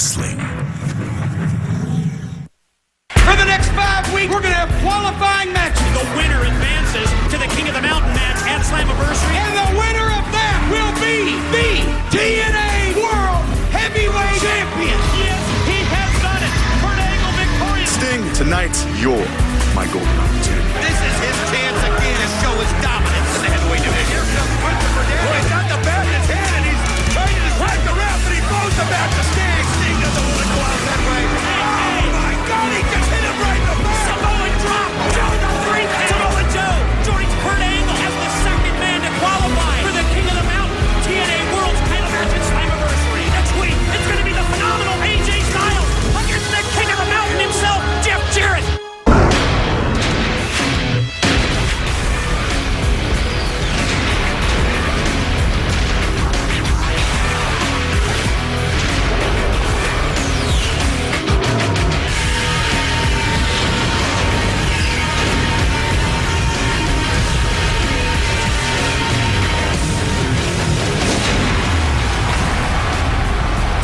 wrestling. For the next 5 weeks, we're going to have qualifying matches. The winner advances to the King of the Mountain match at Slammiversary. And the winner of that will be the TNA World Heavyweight Champion. Yes, he has done it. Kurt Angle victorious. Sting, tonight, you're my golden opportunity. This is his chance again to show his dominance in the heavyweight division. Here comes Christopher Daniels. Boy, he's got the bat in his hand, and he's trying to distract the ref, and he throws the bat to Sting. Sting doesn't want to go out that way. Oh, my God, he just hit him right in the back. Samoa drop. Joe the 3 Samoa Joe joins Kurt Angle as the second man to qualify for the King of the Mountain TNA World Title match at Slammiversary. Next week, it's going to be the phenomenal AJ Styles against the King of the Mountain himself, Jeff Jarrett.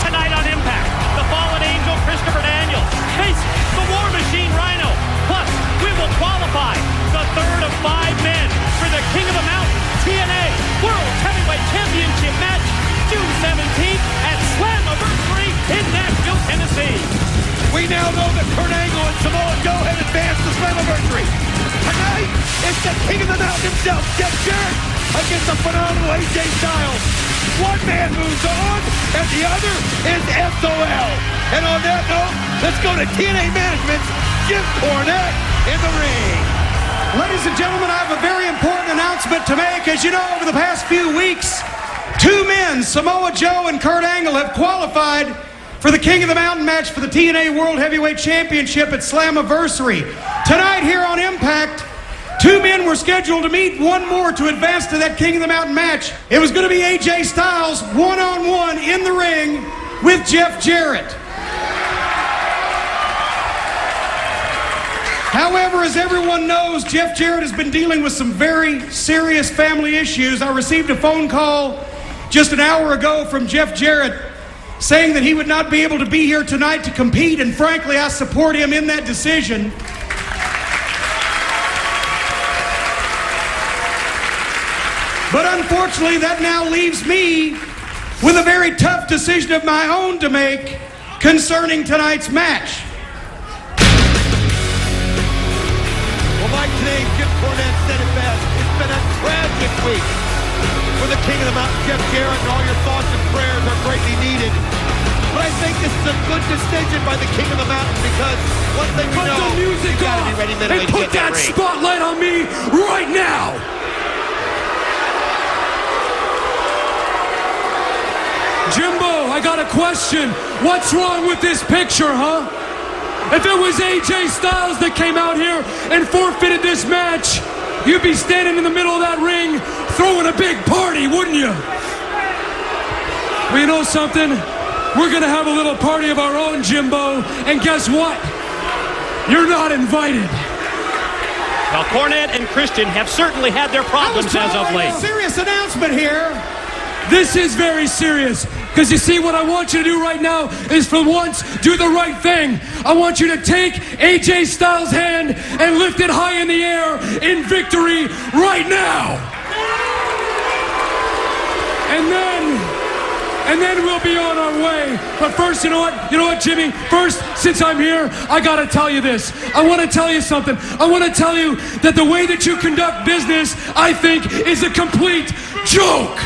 Tonight on Impact, the fallen angel Christopher Daniels faces the War Machine Rhino. Plus, we will qualify the third of 5 men for the King of the Mountain TNA World Heavyweight Championship match June 17th at Slammiversary in Nashville, Tennessee. We now know that Kurt Angle and Samoa Joe have advanced to Slammiversary. Tonight, it's the King of the Mountain himself, Jeff Jarrett, against the phenomenal AJ Styles. One man moves on, and the other is SOL. And on that note, let's go to TNA Management's Jim Cornette in the ring. Ladies and gentlemen, I have a very important announcement to make. As you know, over the past few weeks, 2 men, Samoa Joe and Kurt Angle, have qualified for the King of the Mountain match for the TNA World Heavyweight Championship at Slammiversary. Tonight here on Impact, 2 men were scheduled to meet, 1 more to advance to that King of the Mountain match. It was going to be AJ Styles one-on-one in the ring with Jeff Jarrett. However, as everyone knows, Jeff Jarrett has been dealing with some very serious family issues. I received a phone call just an hour ago from Jeff Jarrett saying that he would not be able to be here tonight to compete, and frankly, I support him in that decision. But unfortunately, that now leaves me with a very tough decision of my own to make concerning tonight's match. Well, Mike, today, Jim Cornette said it best. It's been a tragic week for the King of the Mountain, Jeff Jarrett, and all your thoughts and prayers are greatly needed. But I think this is a good decision by the King of the Mountain, because one thing we know, the music you gotta off be ready mentally and to put get in that ring. spotlight on me right now. Jimbo, I got a question. What's wrong with this picture, huh? If it was AJ Styles that came out here and forfeited this match, you'd be standing in the middle of that ring throwing a big party, wouldn't you? Well, you know something? We're gonna have a little party of our own, Jimbo, and guess what? You're not invited. Well, Cornette and Christian have certainly had their problems as of late. Serious announcement here. This is very serious, because you see, what I want you to do right now is, for once, do the right thing. I want you to take AJ Styles' hand and lift it high in the air in victory right now. And then we'll be on our way. But first, you know what, Jimmy? First, since I'm here, I gotta tell you this. I want to tell you something. I want to tell you that the way that you conduct business, I think, is a complete joke.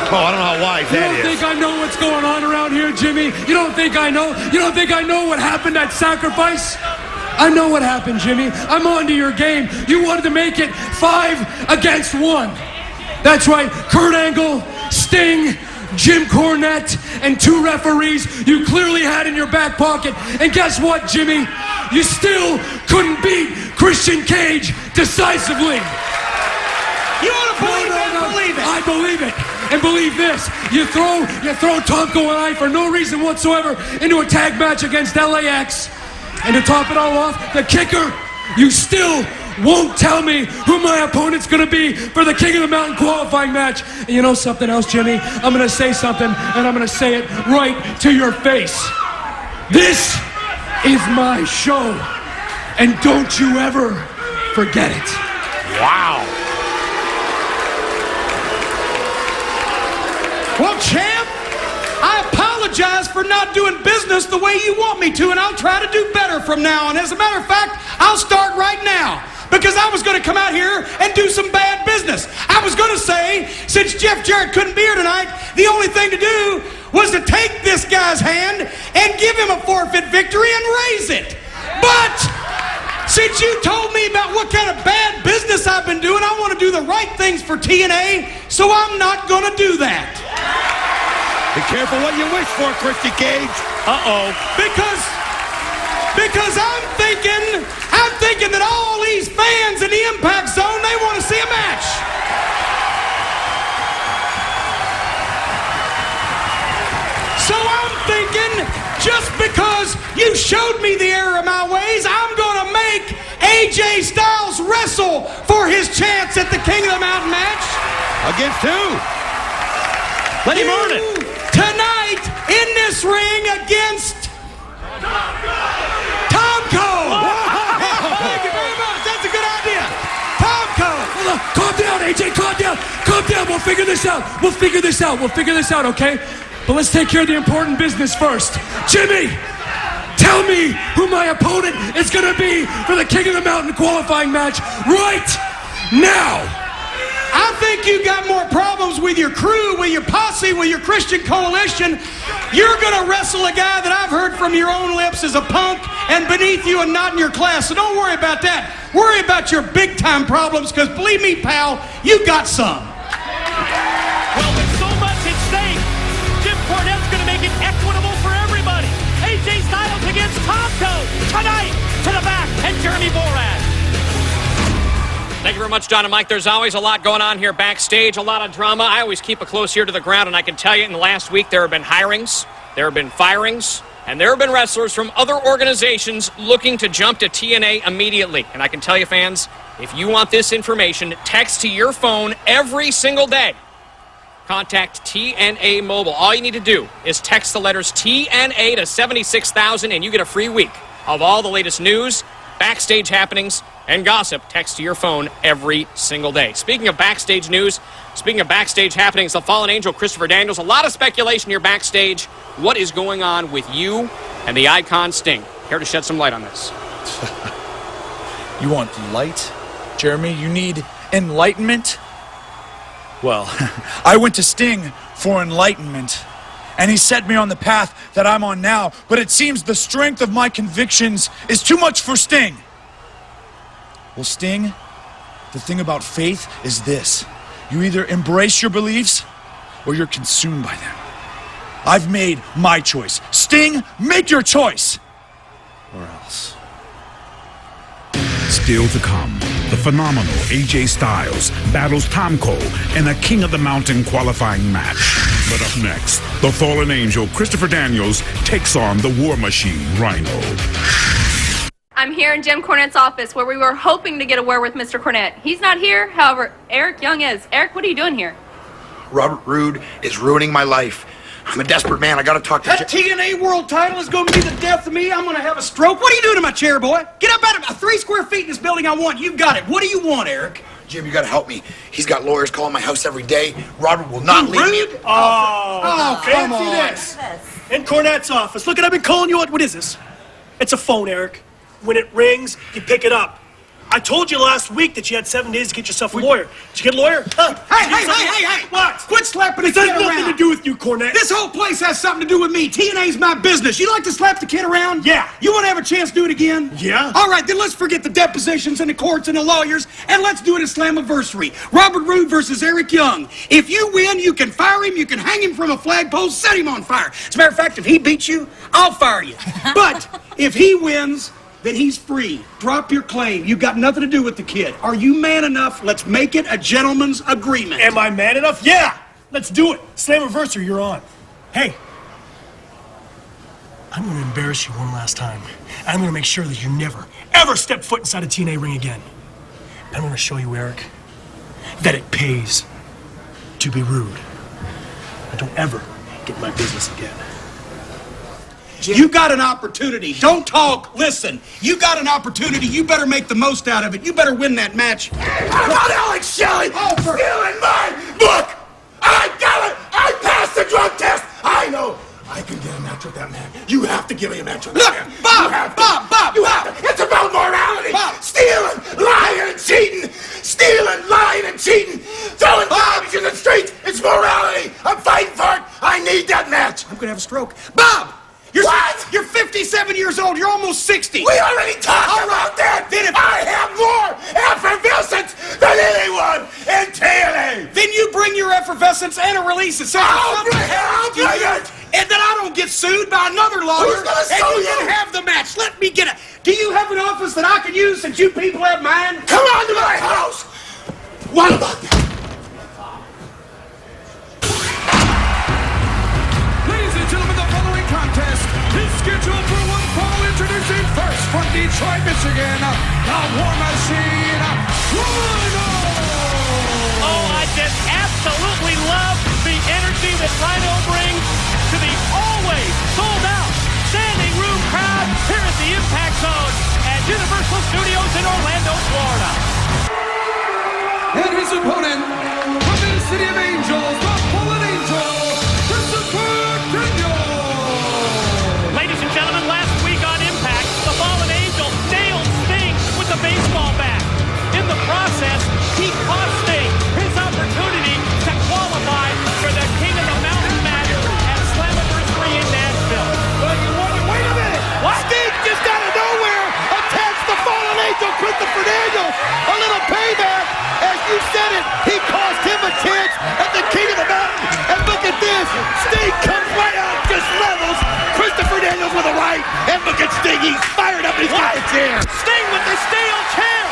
Oh, I don't know how wise that is. You don't think I know what's going on around here, Jimmy? You don't think I know? You don't think I know what happened at Sacrifice? I know what happened, Jimmy. I'm on to your game. You wanted to make it 5 against 1. That's right. Kurt Angle, Sting, Jim Cornette, and 2 referees you clearly had in your back pocket. And guess what, Jimmy? You still couldn't beat Christian Cage decisively. You want to believe that? No. Believe it. I believe it. And believe this, you throw Tomko and I for no reason whatsoever into a tag match against LAX. And to top it all off, the kicker, you still won't tell me who my opponent's gonna be for the King of the Mountain qualifying match. And you know something else, Jimmy? I'm gonna say something, and I'm gonna say it right to your face. This is my show, and don't you ever forget it. Wow. Well, champ, I apologize for not doing business the way you want me to, and I'll try to do better from now on. As a matter of fact, I'll start right now, because I was going to come out here and do some bad business. I was going to say, since Jeff Jarrett couldn't be here tonight, the only thing to do was to take this guy's hand and give him a forfeit victory and raise it. But since you told me about what kind of bad business I've been doing, I want to do the right things for TNA, so I'm not going to do that. Be careful what you wish for, Christy Cage. Uh-oh. Because I'm thinking that all these fans in the Impact Zone, they want to see a match. So I'm thinking, just because you showed me the error of my ways, I'm going to make AJ Styles wrestle for his chance at the King of the Mountain match. Against who? Let him earn it. Tonight, in this ring against Tom Cole. Thank you very much. That's a good idea. Tom Cole. Hold on. Calm down, AJ. Calm down. Calm down. We'll figure this out. We'll figure this out, okay? But let's take care of the important business first. Jimmy, tell me who my opponent is going to be for the King of the Mountain qualifying match right now. I think you got more problems with your crew, with your posse, with your Christian coalition. You're going to wrestle a guy that I've heard from your own lips is a punk and beneath you and not in your class. So don't worry about that. Worry about your big-time problems, because believe me, pal, you got some. Well, with so much at stake, Jim Cornette's going to make it equitable for everybody. AJ Styles against Tomko tonight to the back, and Jeremy Borash. Thank you very much, John and Mike. There's always a lot going on here backstage, a lot of drama. I always keep a close ear to the ground, and I can tell you in the last week there have been hirings, there have been firings, and there have been wrestlers from other organizations looking to jump to TNA immediately. And I can tell you, fans, if you want this information, text to your phone every single day. Contact TNA Mobile. All you need to do is text the letters TNA to 76,000, and you get a free week of all the latest news, backstage happenings, and gossip. Text to your phone every single day. Speaking of backstage news, speaking of backstage happenings, the Fallen Angel, Christopher Daniels, a lot of speculation here backstage. What is going on with you and the Icon Sting? Here to shed some light on this. You want light, Jeremy? You need enlightenment? Well, I went to Sting for enlightenment, and he set me on the path that I'm on now, but it seems the strength of my convictions is too much for Sting. Well, Sting, the thing about faith is this. You either embrace your beliefs or you're consumed by them. I've made my choice. Sting, make your choice. Or else. Still to come, the phenomenal AJ Styles battles Tom Cole in a King of the Mountain qualifying match. But up next, the Fallen Angel, Christopher Daniels, takes on the War Machine, Rhino. I'm here in Jim Cornette's office where we were hoping to get a word with Mr. Cornette. He's not here, however, Eric Young is. Eric, what are you doing here? Robert Roode is ruining my life. I'm a desperate man. I gotta talk to That TNA world title is going to be the death of me. I'm going to have a stroke. What are you doing to my chair, boy? Get up out of 3 square feet in this building. I want. You've got it. What do you want, Eric? Jim, you gotta help me. He's got lawyers calling my house every day. Robert will not leave me. Oh, come on. This. In Cornette's office. Look, I've been calling you. What is this? It's a phone, Eric. When it rings, you pick it up. I told you last week that you had 7 days to get yourself a lawyer. Did you get a lawyer? Hey! What? Quit slapping the It kid has nothing around. to do with you, Cornette. This whole place has something to do with me. TNA's my business. You like to slap the kid around? Yeah. You want to have a chance to do it again? Yeah. All right, then let's forget the depositions and the courts and the lawyers, and let's do it at Slammiversary. Robert Roode versus Eric Young. If you win, you can fire him, you can hang him from a flagpole, set him on fire. As a matter of fact, if he beats you, I'll fire you. But if he wins, then he's free. Drop your claim. You've got nothing to do with the kid. Are you man enough? Let's make it a gentleman's agreement. Am I man enough? Yeah. Let's do it. Slammiversary, you're on. Hey. I'm going to embarrass you one last time. I'm going to make sure that you never, ever step foot inside a TNA ring again. I'm going to show you, Eric, that it pays to be rude. And don't ever get in my business again. You got an opportunity. Don't talk. Listen. You got an opportunity. You better make the most out of it. You better win that match. How about Alex Shelley stealing my book? I got it. I passed the drug test. I know. I can get a match with that man. You have to give me a match with that man. Bob. You have to. It's about morality. Bob. Stealing, lying, and cheating. Stealing, lying, and cheating. Throwing garbage in the streets. It's morality. I'm fighting for it. I need that match. I'm going to have a stroke. Bob! You're 57 years old. You're almost 60. We already talked about that. Then if I have more effervescence than anyone in TNA. Then you bring your effervescence and a release it. So I'll bring it. And then I don't get sued by another lawyer. Who's gonna sue and you you? can have the match. Let me get it. Do you have an office that I can use since you people have mine? Come on to my house. What about that? Ladies and gentlemen, the following contest is scheduled for one fall. Introducing first from Detroit, Michigan, the War Machine, Rhino! Oh, I just absolutely love the energy that Rhino brings to the always sold-out standing room crowd here at the Impact Zone at Universal Studios in Orlando, Florida. And his opponent, from the City of Angels, the Fallen Angel, Christopher Daniels! Ladies and gentlemen, last week on Impact, the Fallen Angel nailed Sting with the baseball bat. In the process, he cost Sting his opportunity to qualify for the King of the Mountain match at Slammiversary in Nashville. Wait a minute! What? Sting just out of nowhere attacks the Fallen Angel, Christopher Daniels. A little payback. As you said it, he cost him a chance at the King of the Mountain. And look at this. Sting comes right out, just levels Christopher Daniels with a right. And look at Sting. He's fired up. He's got the chair. Sting with the steel chair.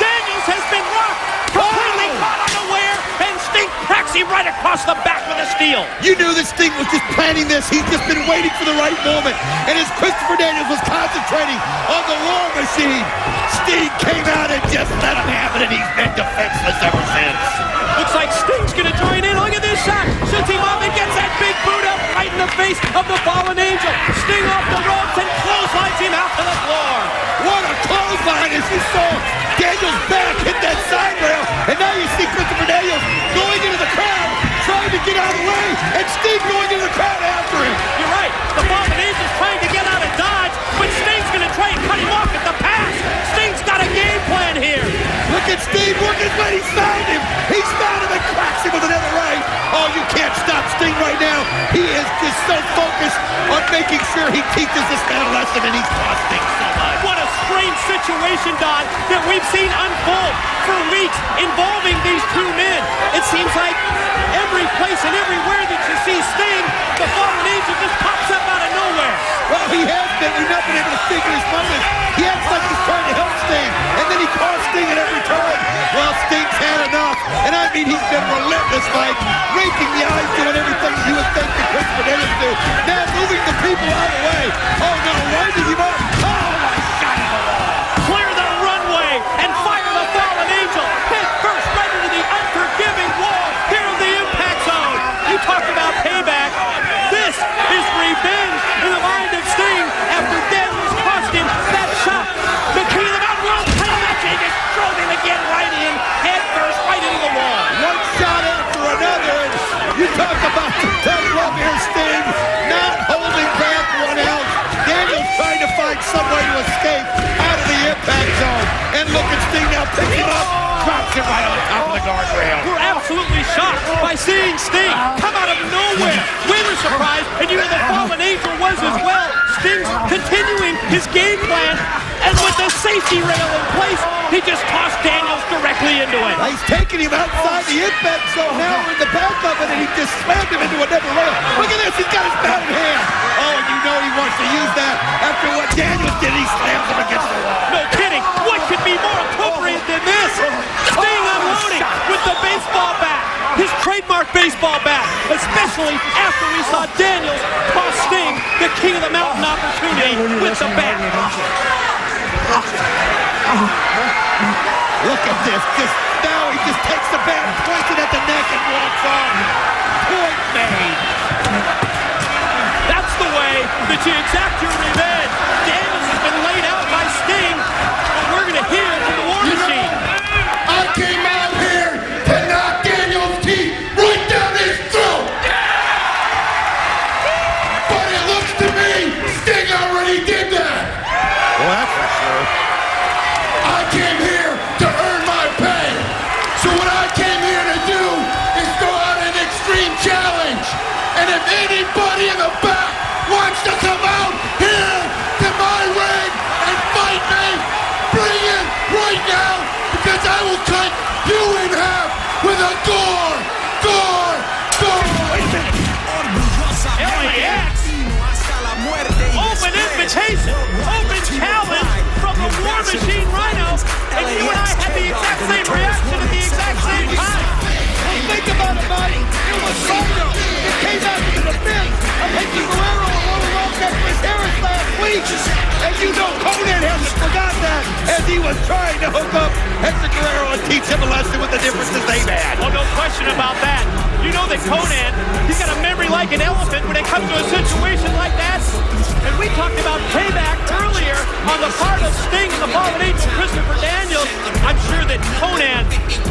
Daniels has been rocked, completely caught unaware, and Sting cracks him right across the back with a steel. You knew that Sting was just planning this. He's just been waiting for the right moment. And as Christopher Daniels was concentrating on the War Machine, Sting came out and just let him have it, and he's been defenseless ever since. Looks like Sting's gonna join in. Look at this shot. Shoots him up and gets that big boot up right in the face of the Fallen Angel. Sting off the ropes and clotheslines him out to the floor. What a clothesline as you saw Daniels' back hit that side rail. And now you see Christopher Daniels going into the crowd, trying to get out of the way, and Sting going into the crowd after him. You're right. The Fallen Angel's trying to get out of dodge, but Sting's gonna try and cut him off at the pass. Sting's got a game plan here. Look at Sting working when he's found him. He's found him and cracks him with another right. Oh, you can't stop Sting right now. He is just so focused on making sure he teaches this man a lesson, and he's cost Sting so much. What a strange situation, Don, that we've seen unfold for weeks involving these two men. It seems like every place and everywhere that you see Sting, the Fallen Angel just pops up out of nowhere. Well, he has been. We've not been able to figure his moments. He acts like he's trying to help Sting, and then he calls Sting at every turn. Well, Sting's had enough, and I mean he's been relentless, Mike, raking the eyes, doing everything you would think that Christopher Daniels do. Now moving the people out of the way. Oh no, winding him up. Oh my shot in the wall. Clear the runway and fire the Fallen Angel. Head first right into the unforgiving wall here in the Impact Zone. You talk about payback. This is revenge in the mind of Sting after Daniels cost him that shot. The King of the Mountain World title match, and just drove him again right in, head first right into the wall. One shot after another, and you talk about the tough love here, Sting, not holding back one ounce. Daniels trying to find some way to escape out of the Impact Zone. And look at Sting now, picks him up, drops him right on top of the guardrail. We're absolutely shocked by seeing Sting come out of nowhere. We were surprised, and you know the Fallen Angel was as well. Sting's continuing his game plan, and with the safety rail in place, he just tossed Daniels directly into it. He's taking him outside the Impact Zone. Now we're in the back of it, and he just slammed him into another rail. Look at this, he's got his bat in hand. Oh, and you know he wants to use that. After what Daniels did, he slams him against the wall. No kidding. What could be more appropriate than this? Sting unloading with the baseball bat. His trademark baseball bat, especially after we saw Daniels cost Sting the King of the Mountain opportunity with the bat. Look at this. Now he just takes the bat and points it at the neck and walks off. Point made. That's the way that you exact your revenge. Daniels has been laid out by Sting, but we're going to hear from the War Machine. I came out here to knock Daniel's teeth right down his throat. But it looks to me Sting already did that. Well, that's for sure. I came here to earn my pay. So what I came here to do is go out an extreme challenge. And if anybody in the back wants to come out here to my ring and fight me, bring it right now, because I will cut you in half with a gore. LAX, open invitation, open challenge from the War Machine Rhino, and you and I had the exact same reaction at the exact same time. Well, think about it, Mike. It was Rhino. It came out to the defense of Hector Guerrero and rolling off that Chris Harris last week. And you know Conan hasn't forgot that as he was trying to hook up Hector Guerrero and teach him a lesson with the differences they've had. Oh, no question about that. You know that Conan, he's got a memory like an elephant when it comes to a situation like that. And we talked about payback earlier on the part of Sting and the Fallen Angel Christopher Daniels. I'm sure that Conan,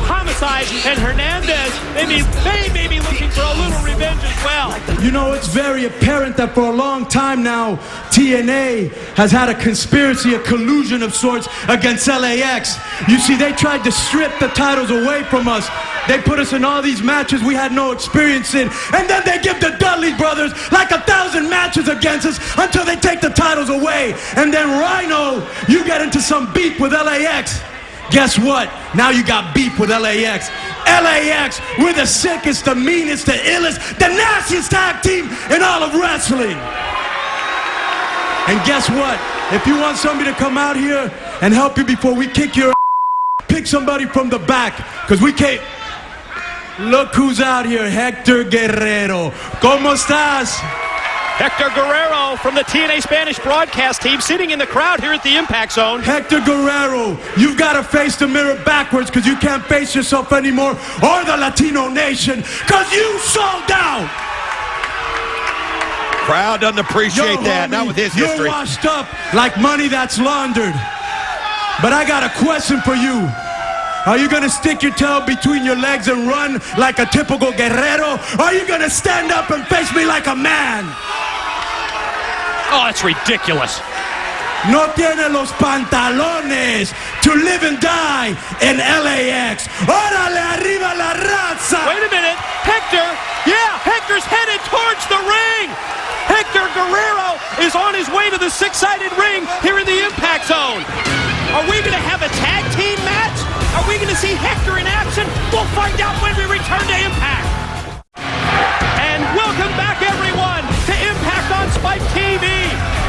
Homicide, and Hernandez, they may be looking for a little revenge as well. You know, it's very apparent that for a long time now, TNA has had a conspiracy, a collusion of sorts against LAX. You see, they tried to strip the titles away from us. They put us in all these matches we had no experience in. And then they give the Dudley brothers like 1,000 matches against us until they take the titles away. And then Rhino, you get into some beef with LAX. Guess what? Now you got beef with LAX. LAX, we're the sickest, the meanest, the illest, the nastiest tag team in all of wrestling. And guess what? If you want somebody to come out here and help you before we kick your ass, pick somebody from the back, because we can't. Look who's out here, Hector Guerrero. ¿Cómo estás? Hector Guerrero from the TNA Spanish broadcast team sitting in the crowd here at the Impact Zone. Hector Guerrero, you've got to face the mirror backwards because you can't face yourself anymore or the Latino nation because you sold out. Crowd doesn't appreciate that, not with his history. You're washed up like money that's laundered. But I got a question for you. Are you going to stick your tail between your legs and run like a typical guerrero? Or are you going to stand up and face me like a man? Oh, that's ridiculous. No tiene los pantalones to live and die in LAX. Órale, arriba la raza. Wait a minute. Hector, yeah, Hector's headed towards the ring. Hector Guerrero is on his way to the six-sided ring here in the Impact Zone. Are we going to have a tag team match? Are we going to see Hector in action? We'll find out when we return to Impact. And welcome back, everyone, to Impact on Spike TV.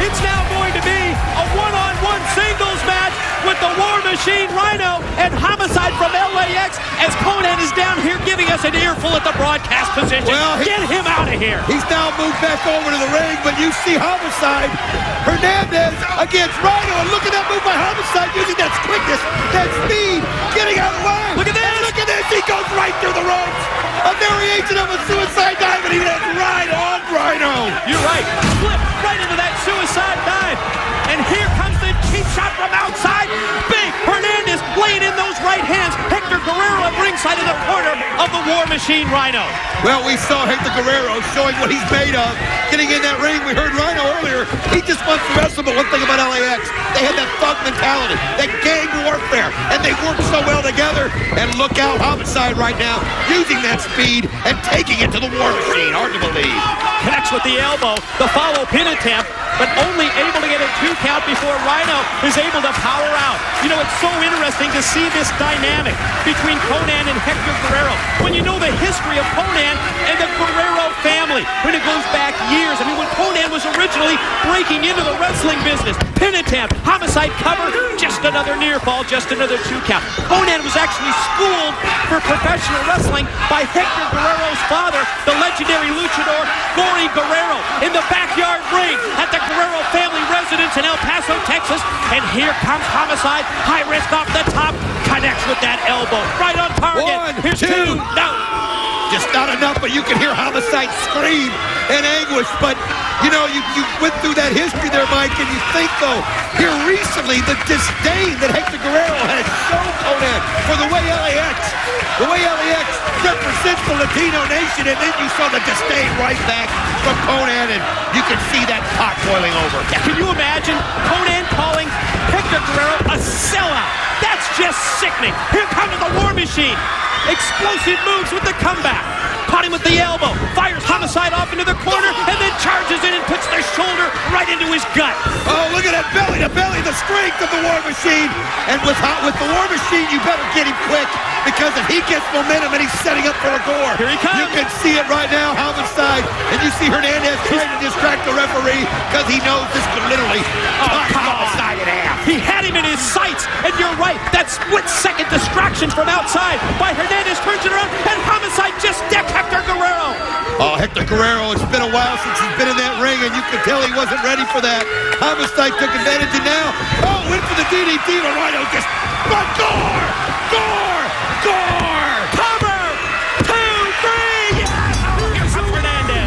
It's now going to be a one-on-one singles match with the War Machine Rhino and Homicide from LAX as Conan is down here giving us an earful at the broadcast position. Well, get him out of here. He's now moved back over to the ring, but you see Homicide, Hernandez against Rhino, and look at that move by Homicide using that quickness, that speed, getting out of the way. Look at this. And look at this. He goes right through the ropes. A variation of a suicide dive, and he lands right on Rhino. You're right. Flip right into that suicide dive. And here comes the cheap shot from outside. Big Hernandez laying in those right hands. Hector Guerrero at ringside in the corner of the War Machine Rhino. Well, we saw Hector Guerrero showing what he's made of. Getting in that ring, we heard Rhino earlier. He just wants to wrestle, but one thing about LAX, they had that thug mentality, that gang warfare, and they work so well together. And look out, Homicide right now, using that speed and taking it to the War Machine. Hard to believe. Connects with the elbow, the follow pin attempt, but only able to get a 2 count before Rhino is able to power out. You know, it's so interesting to see this dynamic between Conan and Hector Guerrero. when you know the history of Konnan and the Guerrero family, when it goes back years. I mean, when Konnan was originally breaking into the wrestling business, pin attempt, homicide cover, just another near fall, just another 2 count. Konnan was actually schooled for professional wrestling by Hector Guerrero's father, the legendary luchador Gory Guerrero, in the backyard ring at the Guerrero family residence in El Paso, Texas. And here comes Homicide, high risk off the top, connects with that elbow, right on target. 1, Here's 2. 2, no. Just not enough, but you can hear Homicide scream in anguish. But, you know, you went through that history there, Mike, and you think, though, here recently, the disdain that Hector Guerrero has shown Konnan for the way LAX represents the Latino nation, and then you saw the disdain right back from Konnan, and you can see that pot boiling over. Can you imagine Konnan calling Hector Guerrero a sellout? That's just sickening. Here comes the War Machine. Explosive moves with the comeback. Caught him with the elbow. Fires Homicide off into the corner and then charges in and puts the shoulder right into his gut. Oh, look at that belly to belly, the strength of the War Machine. And with the War Machine, you better get him quick, because if he gets momentum and he's setting up for a gore. Here he comes. You can see it right now, Homicide. And you see Hernandez trying to distract the referee because he knows this could literally cut Homicide in half. He had him in his sights, and you're right. That split-second distraction from outside by Hernandez turns it around, and Homicide just decked Hector Guerrero. Oh, Hector Guerrero, it's been a while since he's been in that ring, and you could tell he wasn't ready for that. Homicide took advantage, and now, went for the DDT, but Rhino just, but Gore! Cover! 2, 3, yes! Here comes Hernandez.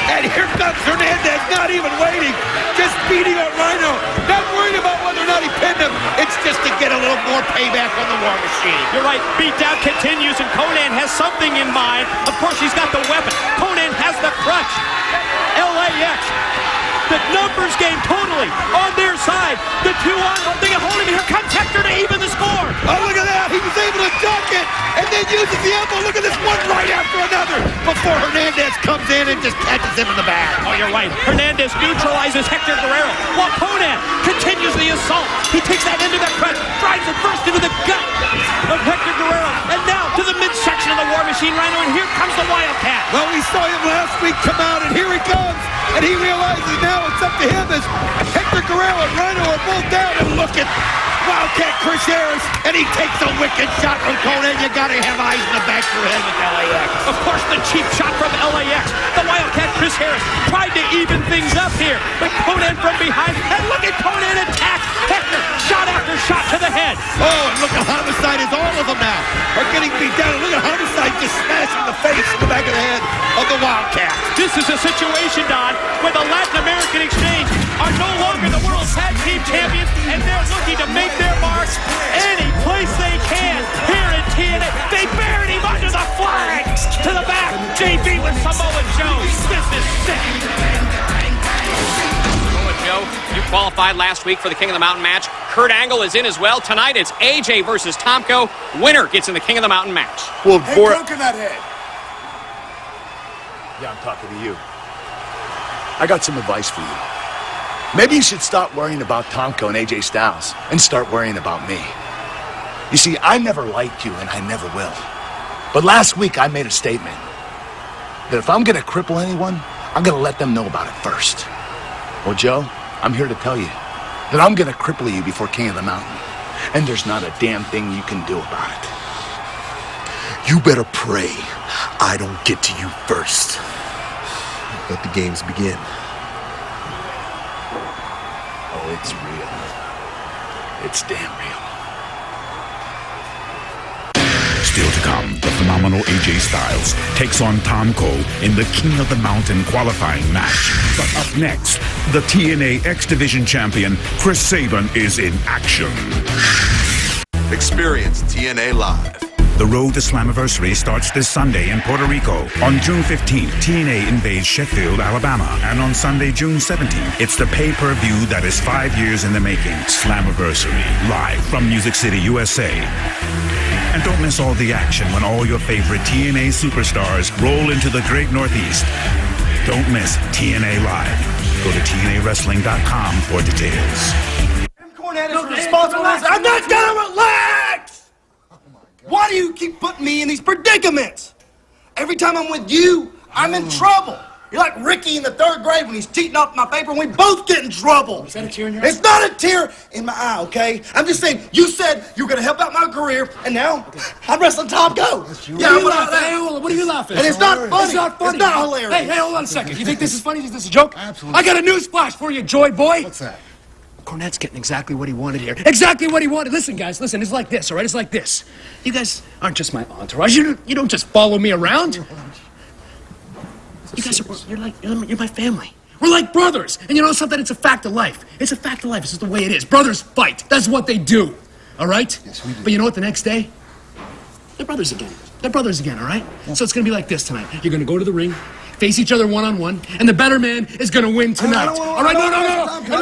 And here comes Hernandez, not even waiting, just beating on Rhino. Not worried about whether or not he pinned him. It's just to get a little more payback on the War Machine. You're right, beatdown continues, and Konnan has something in mind. Of course, he's got the weapon. Konnan has the crutch. LAX. The numbers game totally on their side. The 2-on-1 thing at holding. Here comes Hector to even the score. Oh, look at that. He was able to duck it and then uses the elbow. Look at this, one right after another before Hernandez comes in and just catches him in the back. Oh, you're right. Hernandez neutralizes Hector Guerrero while Konnan continues the assault. He takes that into the crutch, drives it first into the gut of Hector Guerrero, and now to the midsection of the War Machine Rhino, and here comes the Wildcat. Well, we saw him last week come out, and here he comes. And he realizes now it's up to him as Hector Guerrero and Rhino are both down. And look at Wildcat Chris Harris, and he takes a wicked shot from Konnan. You gotta have eyes in the back of your head with LAX. Of course, the cheap shot from LAX. The Wildcat Chris Harris tried to even things up here, but Konnan from behind. And look at Konnan attack Hector, shot after shot to the head. Oh, and look at Homicide, as all of them now are getting beat down. And look at Homicide just smashing the face in the back of the head of the Wildcat. This is a situation, Don, where the Latin American Exchange are no longer the World Tag Team Champions, and they're looking to make their marks any place they can here in TNA. They buried him under the flag. To the back, JB with Samoa Joe. This is sick. Samoa Joe, you qualified last week for the King of the Mountain match. Kurt Angle is in as well. Tonight it's AJ versus Tomko. Winner gets in the King of the Mountain match. Well, Hey, Coconut Head. Yeah, I'm talking to you. I got some advice for you. Maybe you should stop worrying about Tomko and AJ Styles and start worrying about me. You see, I never liked you and I never will. But last week I made a statement that if I'm gonna cripple anyone, I'm gonna let them know about it first. Well, Joe, I'm here to tell you that I'm gonna cripple you before King of the Mountain. And there's not a damn thing you can do about it. You better pray I don't get to you first. Let the games begin. Oh, it's real. It's damn real. Still to come, the phenomenal AJ Styles takes on Tomko in the King of the Mountain qualifying match. But up next, the TNA X Division champion, Chris Sabin, is in action. Experience TNA Live. The road to Slammiversary starts this Sunday in Puerto Rico. On June 15th, TNA invades Sheffield, Alabama. And on Sunday, June 17th, it's the pay-per-view that is 5 years in the making. Slammiversary, live from Music City, USA. And don't miss all the action when all your favorite TNA superstars roll into the Great Northeast. Don't miss TNA Live. Go to TNAWrestling.com for details. Cornette is responsible. I'm not gonna relax! Why do you keep putting me in these predicaments? Every time I'm with you, I'm in trouble. You're like Ricky in the 3rd grade when he's cheating off my paper and we both get in trouble. Is that a tear in your eye? It's not a tear in my eye, okay? I'm just saying, you said you were going to help out my career, and now I'm wrestling Tom Go. Yeah, what are you laughing at? And it's not funny. It's not funny. It's not hilarious. Hey, hold on a second. You think this is funny? Is this a joke? Absolutely. I got a news flash for you, Joy Boy. What's that? Cornette's getting exactly what he wanted here. Exactly what he wanted. Listen, guys, listen. It's like this, all right? It's like this. You guys aren't just my entourage. You don't just follow me around. You guys you're my family. We're like brothers. And you know something? It's a fact of life. It's a fact of life. It's just the way it is. Brothers fight. That's what they do. All right? Yes, we do. But you know what? The next day, they're brothers again. They're brothers again, all right? Yeah. So it's going to be like this tonight. You're going to go to the ring, face each other one-on-one, and the better man is going to win tonight. All right? No. And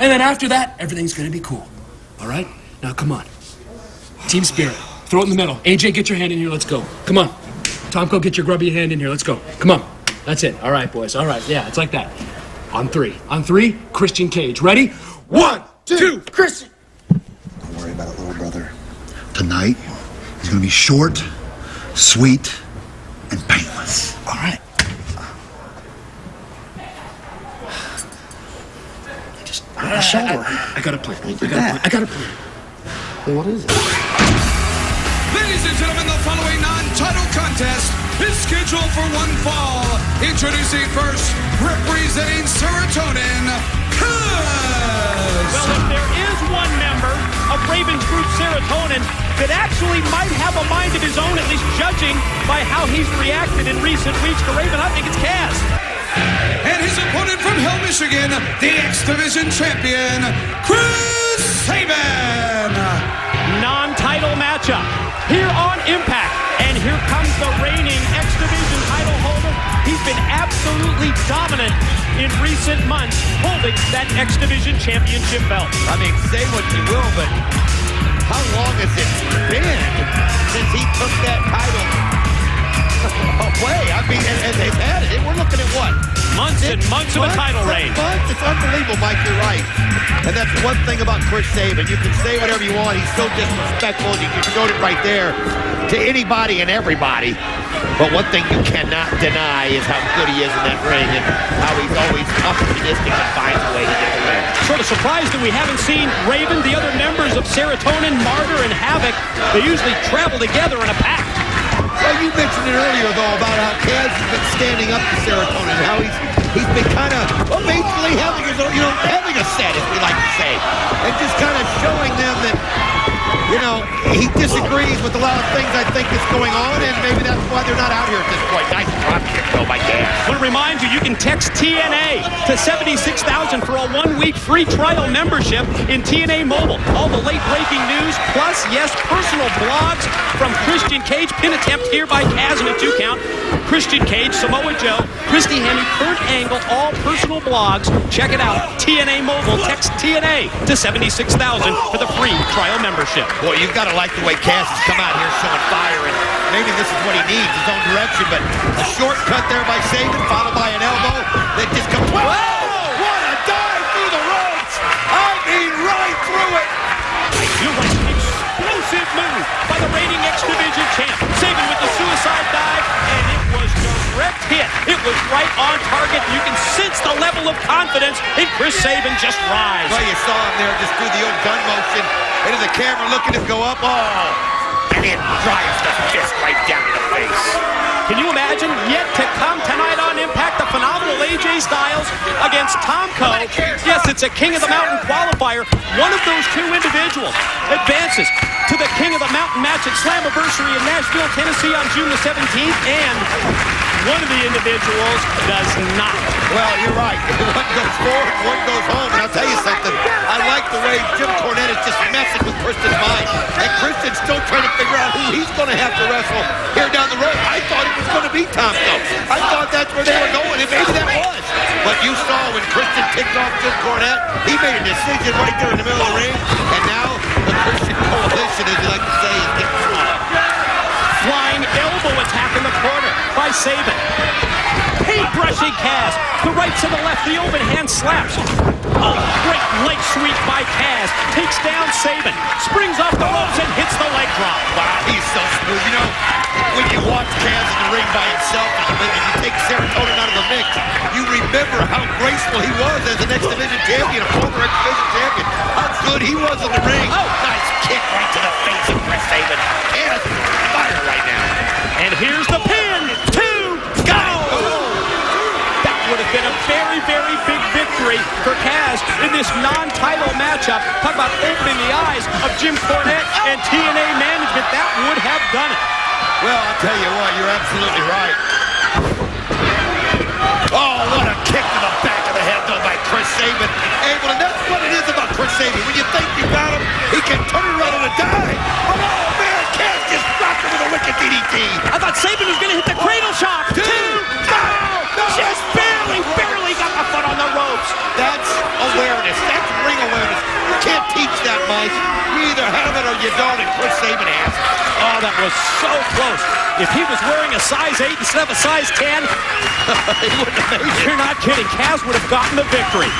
then after that, everything's going to be cool. All right? Now, come on. Team spirit. Throw it in the middle. AJ, get your hand in here. Let's go. Come on. Tomko, get your grubby hand in here. Let's go. Come on. That's it. All right, boys. All right. Yeah, it's like that. On three. On three, Christian Cage. Ready? 1, 2, Christian. Don't worry about it, little brother. Tonight is going to be short, sweet, and painless. All right. I got a plan. I got a plan. Hey, what is it? Ladies and gentlemen, the following non-title contest is scheduled for one fall. Introducing first, representing Serotonin, Cuz. Well, if there is one member of Raven's group Serotonin that actually might have a mind of his own, at least judging by how he's reacted in recent weeks to Raven, I think it's Kaz. And his opponent from Hell, Michigan, the X Division champion, Chris Sabin. Non-title matchup here on Impact. And here comes the reigning X Division title holder. He's been absolutely dominant in recent months, holding that X Division championship belt. I mean, say what you will, but how long has it been since he took that title away? I mean, and they've had it. We're looking at what? Months and months of a title reign. Months? It's unbelievable, Mike. You're right. And that's one thing about Chris Sabin. You can say whatever you want. He's so disrespectful. You showed it right there to anybody and everybody. But one thing you cannot deny is how good he is in that ring and how he's always opportunistic and finds a way to get the win. Sort of surprised that we haven't seen Raven, the other members of Serotonin, Martyr, and Havoc. They usually travel together in a pack. Well, you mentioned it earlier, though, about how Kaz has been standing up to Serotonin, how he's been kind of basically having his own, having a set, as we like to say, and just kind of showing them that, he disagrees with a lot of things I think is going on, and maybe that's why they're not out here at this point. Nice drop kick, though, by Kaz. I want to remind you can text TNA to 76,000 for a 1-week free trial membership in TNA Mobile. All the late-breaking news, plus, yes, personal blogs from Christian Cage. Pin attempt here by Kaz in a 2-count. Christian Cage, Samoa Joe, Christy Hemme, Kurt Angle, all personal blogs. Check it out. TNA Mobile. Text TNA to 76,000 for the free trial membership. Boy, you've got to like the way Kaz has come out here showing fire, and maybe this is what he needs, his own direction, but a shortcut there by Sabin, followed by an elbow that just comes... Whoa! What a dive through the ropes! I mean, right through it! You're right. Explosive move by the reigning X Division champ. Sabin with the suicide dive, and it was direct hit. It was right on target. You can sense the level of confidence in Chris Sabin just rise. Well, you saw him there just do the old gun motion into the camera, looking to go up. Oh! And it drives the fist right down to the face. Can you imagine? Yet to come tonight on Impact, the phenomenal AJ Styles against Tomko. Yes, it's a King of the Mountain qualifier. One of those two individuals advances to the King of the Mountain match at Slammiversary in Nashville, Tennessee on June the 17th, and one of the individuals does not. Well, you're right. One goes forward, one goes home. And I'll tell you something. I like the way Jim Cornette is just messing with Christian's mind. And Christian's still trying to figure out who he's going to have to wrestle here down the road. I thought it was going to be Tomko. I thought that's where they were going, and maybe that was. But you saw when Christian kicked off Jim Cornette, he made a decision right there in the middle of the ring. And now the Christian coalition, as you like to say, is getting started. Flying elbow attack in the corner by Sabin. Paintbrushing Kaz. The right to the left, the open hand slaps. Oh, great leg sweep by Kaz. Takes down Sabin. Springs off the ropes and hits the leg drop. Wow, he's so smooth. You know, when you watch Kaz in the ring by himself and you take serotonin out of the mix, you remember how graceful he was as an X Division champion, a former X Division champion. How good he was in the ring. Oh, nice kick right to the face of Chris Sabin. Kaz, fire right now. And here's the pin. 2, go! That would have been a very, very big victory for Kaz in this non-title matchup. Talk about opening the eyes of Jim Cornette and TNA management. That would have done it. Well, I'll tell you what, you're absolutely right. Oh, what a kick to the back of the head done by Chris Sabin. And that's what it is about Chris Sabin. When you think you got him, he can turn it around on a dime. Oh, man, Kaz just dropped him with a wicked DDT. I thought Sabin was going to hit the cradle shock. 2, go! Just barely got my foot on the ropes. That's awareness. That's ring awareness. You can't teach that, Mike. You either have it or you don't, and Chris Sabin has it. Oh, that was so close. If he was wearing a size 8 instead of a size 10, he wouldn't have made it. You're not kidding. Kaz would have gotten the victory.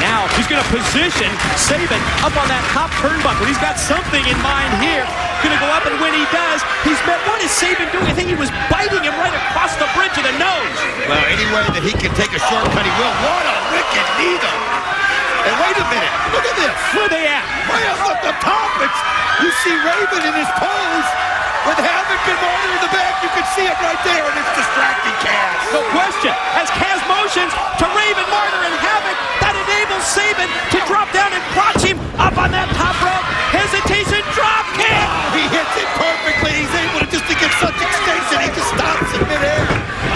Now, he's going to position Sabin up on that top turnbuckle. He's got something in mind here. Going to go up, and when he does, he's met. What is Sabin doing? I think he was biting him right across the bridge of the nose. Well, any way that he can take a shortcut, he will. What a wicked knee, though. And wait a minute. Look at this. Where they at? Way up at the top. You see Raven in his pose. With Havoc and Martyr in the back, you can see it right there, and it's distracting Kaz. No question. As Kaz motions to Raven, Martyr, and Havoc, that enables Sabin to drop down and crotch him up on that top rope. Hesitation, drop kick. Oh, he hits it perfectly. He's able to get such extension. He just stops in midair.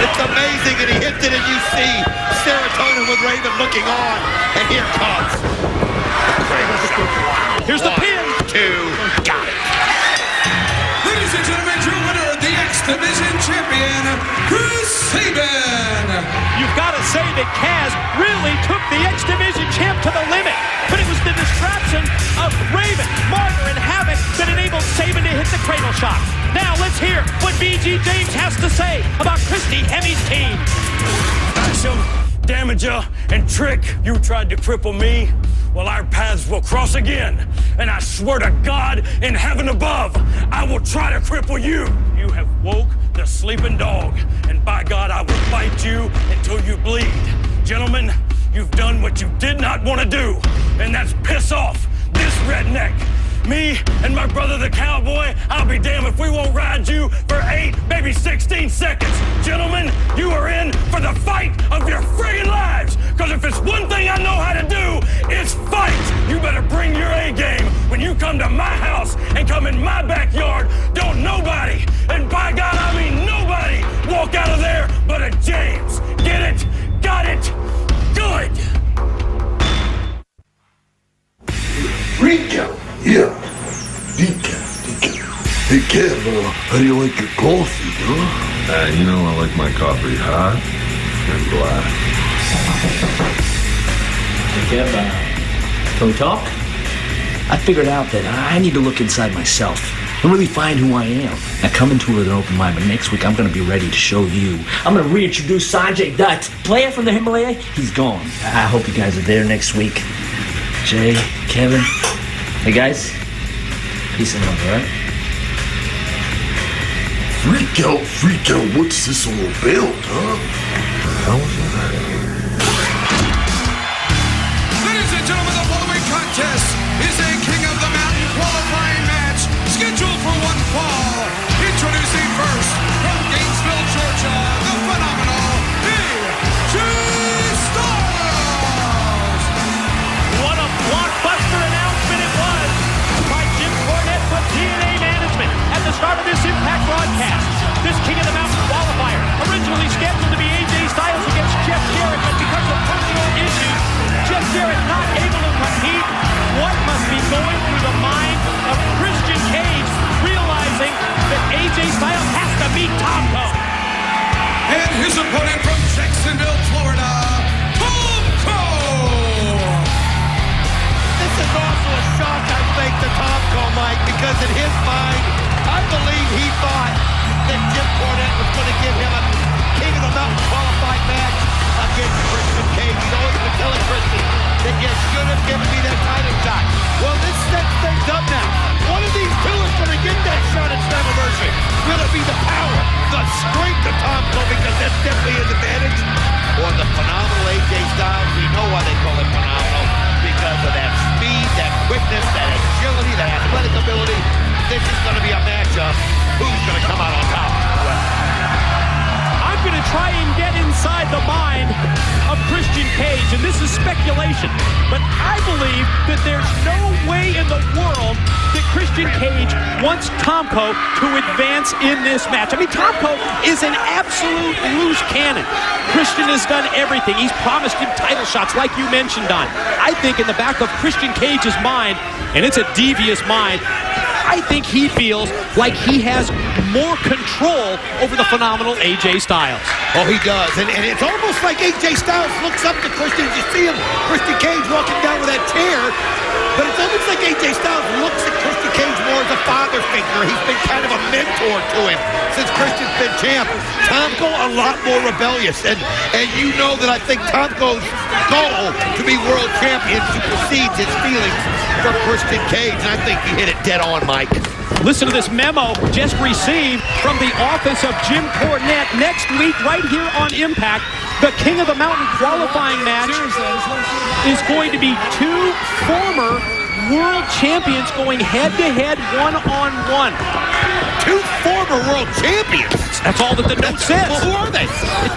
It's amazing, and he hits it, and you see Serotonin with Raven looking on. And here comes Here's the pin. 2, got it. Ladies and gentlemen, your winner, the X Division champion, Chris Sabin. You've got to say that Kaz really took the X Division champ to the limit. But it was the distraction of Raven, Martyr, and Havoc that enabled Sabin to hit the cradle shot. Now let's hear what BG James has to say about Christy Hemi's team. Action, Damager, and Trick, you tried to cripple me. Well, our paths will cross again. And I swear to God in heaven above, I will try to cripple you. You have woke the sleeping dog. And by God, I will bite you until you bleed. Gentlemen, you've done what you did not want to do. And that's piss off this redneck. Me and my brother the cowboy, I'll be damned if we won't ride you for 8, maybe 16 seconds. Gentlemen, you are in for the fight of your friggin' lives. Because if it's one thing I know how to do, it's fight. You better bring your A game when you come to my house and come in my backyard. Don't nobody, and by God I mean nobody, walk out of there but a James. Get it? Got it? Good. Recap. Yeah. Decaf. Hey, Kev, how do you like your coffee, huh? You know I like my coffee hot and black. Hey, Kev, can we talk? I figured out that I need to look inside myself and really find who I am. Now, come into it with an open mind, but next week I'm going to be ready to show you. I'm going to reintroduce Sanjay Dutt, player from the Himalaya. He's gone. I hope you guys are there next week. Jay, Kevin, hey guys, peace and love, all right? Freak out, what's this all about, huh? How was that? Ladies and gentlemen, the following contest is a King of the Mountain qualifying match scheduled for one fall. Introducing first, from Gainesville, Georgia, the phenomenal AJ Styles. What a blockbuster announcement it was by Jim Cornette from TNA Management at the start of this Impact broadcast. This King of the Mountain qualifier, originally scheduled to be AJ Styles against Jeff Jarrett, but because of personal issues, Jeff Jarrett not able to compete. What must be going through the mind of Christian Cage, realizing that AJ Styles has to beat Tomko? And his opponent from Jacksonville, Florida, Tomko! This is also a shock, I think, to Tomko, Mike, because in his mind, I believe he thought that Jim Cornette was going to give him a King of the Mountain qualified match against Christian Cage. He's always been telling Christian that giving me that title shot. Well, this sets things up now. One of these two is going to get that shot at Slammiversary. Will it be the power, the strength of Tomko, because that's definitely his advantage, or the phenomenal AJ Styles? You know why they call it phenomenal. Because of that speed, that quickness, that agility, that athletic ability. This is going to be a matchup. Who's going to come out on top? I'm going to try and get inside the mind of Christian Cage, and this is speculation, but I believe that there's no way in the world that Christian Cage wants Tomko to advance in this match. I mean, Tomko is an absolute loose cannon. Christian has done everything. He's promised him title shots, like you mentioned, Don. I think in the back of Christian Cage's mind, and it's a devious mind, I think he feels like he has more control over the phenomenal AJ Styles. Oh, he does. And it's almost like AJ Styles looks up to Christian. You see him, Christian Cage, walking down with that chair. But it's almost like AJ Styles looks at Christian Cage more as a father figure. He's been kind of a mentor to him since Christian's been champ. Tomko a lot more rebellious. And you know that I think Tomko's goal to be world champion supersedes his feelings for Christian Cage. And I think you hit it dead on, Mike. Listen to this memo just received from the office of Jim Cornette. Next week, right here on Impact, the King of the Mountain qualifying match is going to be two former world champions going head-to-head, one-on-one. Two former world champions? That's all that the note says. Well, who are they?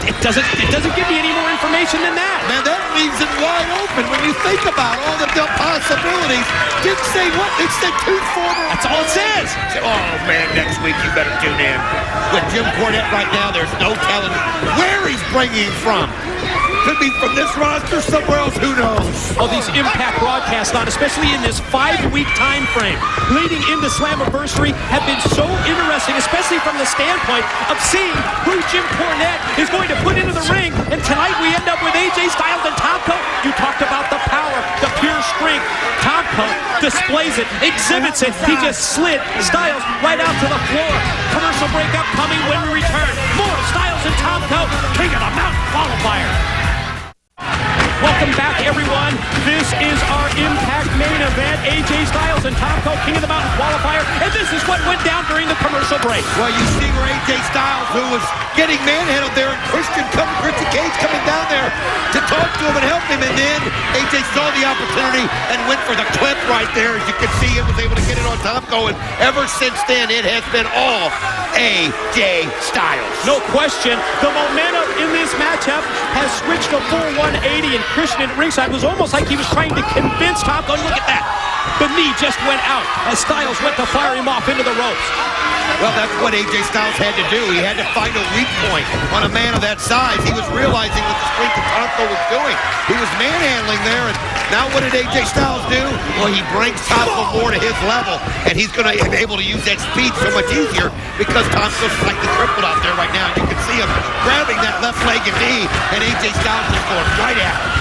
It doesn't give me any more information than that. Man, that leaves it wide open when you think about all the possibilities. Didn't say what? It said two former... That's all it says. Oh, man, next week you better tune in. With Jim Cornette right now, there's no telling where he's bringing from. Could be from this roster, somewhere else, who knows? Oh, these Impact broadcasts, on, especially in this 5-week time frame leading into Slammiversary, have been so interesting, especially from the standpoint of seeing who Jim Cornette is going to put into the ring. And tonight we end up with AJ Styles and Tomko. You talked about the power, the pure strength. Tomko displays it, exhibits it. He just slid Styles right out to the floor. Commercial break upcoming when we return. More Styles and Tomko, King of the Mountain qualifier. Welcome back, everyone. This is our Impact main event. AJ Styles and Tomko, King of the Mountain qualifier. And this is what went down during the commercial break. Well, you see where AJ Styles, who was getting manhandled there, and Christian Cage coming down there to talk to him and help him. And then AJ saw the opportunity and went for the clip right there. As you can see, he was able to get it on Tomko. And ever since then, it has been all AJ Styles. No question. The momentum in this matchup has switched to full 180, and Christian at ringside was almost like he was trying to convince Tomko. Look at that. The knee just went out as Styles went to fire him off into the ropes. Well, that's what AJ Styles had to do. He had to find a weak point on a man of that size. He was realizing what the strength of Tomko was doing. He was manhandling there, and now what did AJ Styles do? Well, he brings Tomko more to his level, and he's going to be able to use that speed so much easier because Tomko's slightly crippled out there right now. You can see him grabbing that left leg and knee, and AJ Styles is going right at him.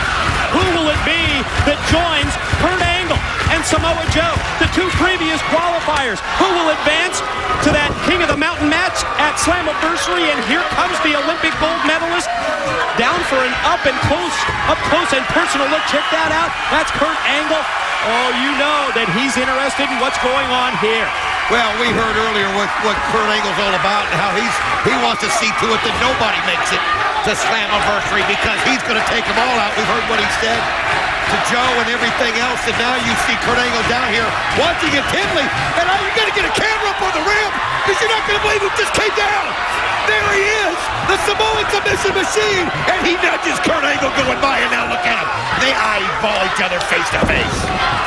Who will it be that joins Kurt Angle and Samoa Joe, the two previous qualifiers? Who will advance to that King of the Mountain match at Slammiversary? And here comes the Olympic gold medalist down for an up close and personal look. Check that out. That's Kurt Angle. Oh, you know that he's interested in what's going on here. Well, we heard earlier what Kurt Angle's all about and how he wants to see to it that nobody makes it to Slammiversary because he's going to take them all out. We've heard what he said to Joe and everything else, and now you see Kurt Angle down here watching intently, and now you're going to get a camera up on the rim because you're not going to believe who just came down. There he is, the Samoan submission machine, and he nudges Kurt Angle going by, and now look at him. They eyeball each other face to face.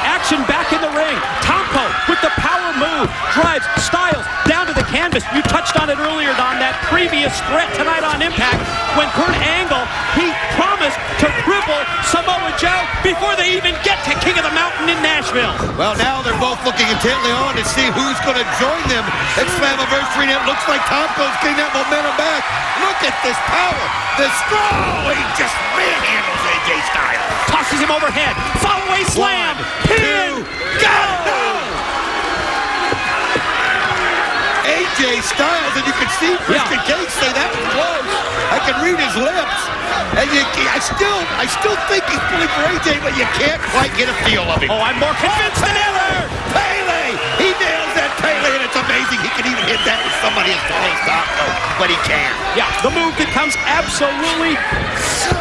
Action back in the ring. Tomko with the power move drives Styles down to the canvas. You touched on it earlier, Don, that previous threat tonight on Impact when Kurt Angle, he promised to cripple Samoa Joe before they even get to King of the Mountain in Nashville. Well, now they're both looking intently on to see who's going to join them at Slammiversary, and it looks like Tomko's getting that momentum back. Look at this power. This strong. He just manhandles AJ Styles. Tosses him overhead. Follow-away slam. Pin. Go! AJ AJ Styles, and you can see Christian Cage say that was close. I can read his lips. And I still think he's pulling for AJ, but you can't quite get a feel of him. Oh, I'm more convinced than ever. Pele! He nails that Pele, and it's amazing he can even hit that with somebody as tall as Taco, but he can. Yeah, the move that comes absolutely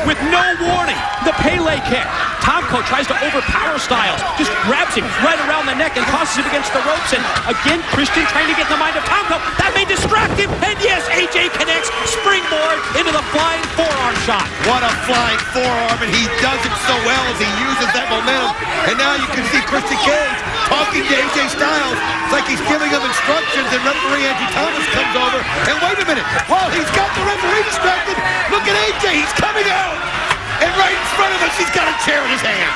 with no warning. The Pele kick. Tomko tries to overpower Styles, just grabs him right around the neck and tosses him against the ropes. And again, Christian trying to get in the mind of Tomko. That may distract him. And yes, AJ connects, springboard into the flying forearm shot. What a flying forearm, and he does it so well as he uses that momentum. And now you can see Christian Cage talking to AJ Styles. It's like he's giving him instructions, and referee Angie Thomas comes over. And wait a minute, while he's got the referee distracted, look at AJ, he's coming out. And right in front of us, he's got a chair in his hand.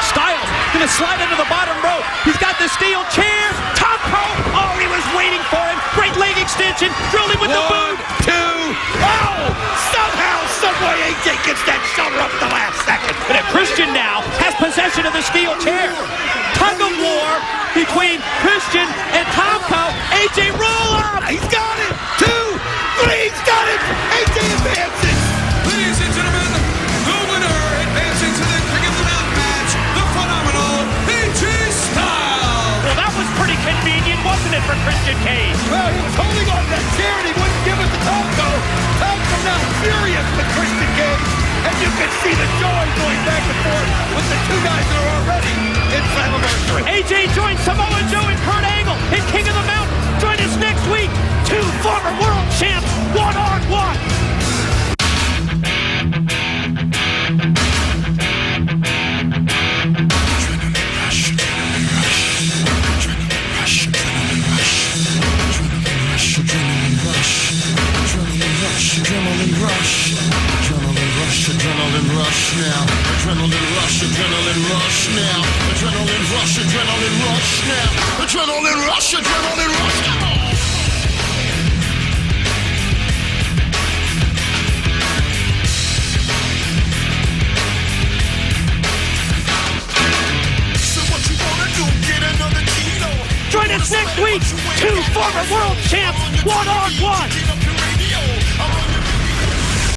Styles gonna slide into the bottom rope. He's got the steel chair. Tomko, oh, he was waiting for him. Great leg extension, drilled him with the boot. 1, 2, oh! Somehow, someway, AJ gets that shoulder up at the last second. But if Christian now has possession of the steel chair. Tug of war between Christian and Tomko. AJ roll up. He's got it. 2, 3, he's got it. AJ advances. Ladies and gentlemen, the winner advancing to the King of the Mountain match, the phenomenal AJ Styles. Well, that was pretty convenient, wasn't it, for Christian Cage? Well, he was holding on to that chair and he wouldn't give it to Tomko. Tomko now furious with Christian Cage. And you can see the joy going back and forth with the two guys that are already in Slammiversary. AJ joins Samoa Joe and Kurt Angle in King of the Mountain. Join us next week. 2 former world champs, one-on-one. Adrenaline rush now. Adrenaline rush, adrenaline rush now. Adrenaline rush, adrenaline rush now. Adrenaline rush, adrenaline rush now. So what you wanna do? Get another kilo. Join us next week. 2 former world champs, one-on-one.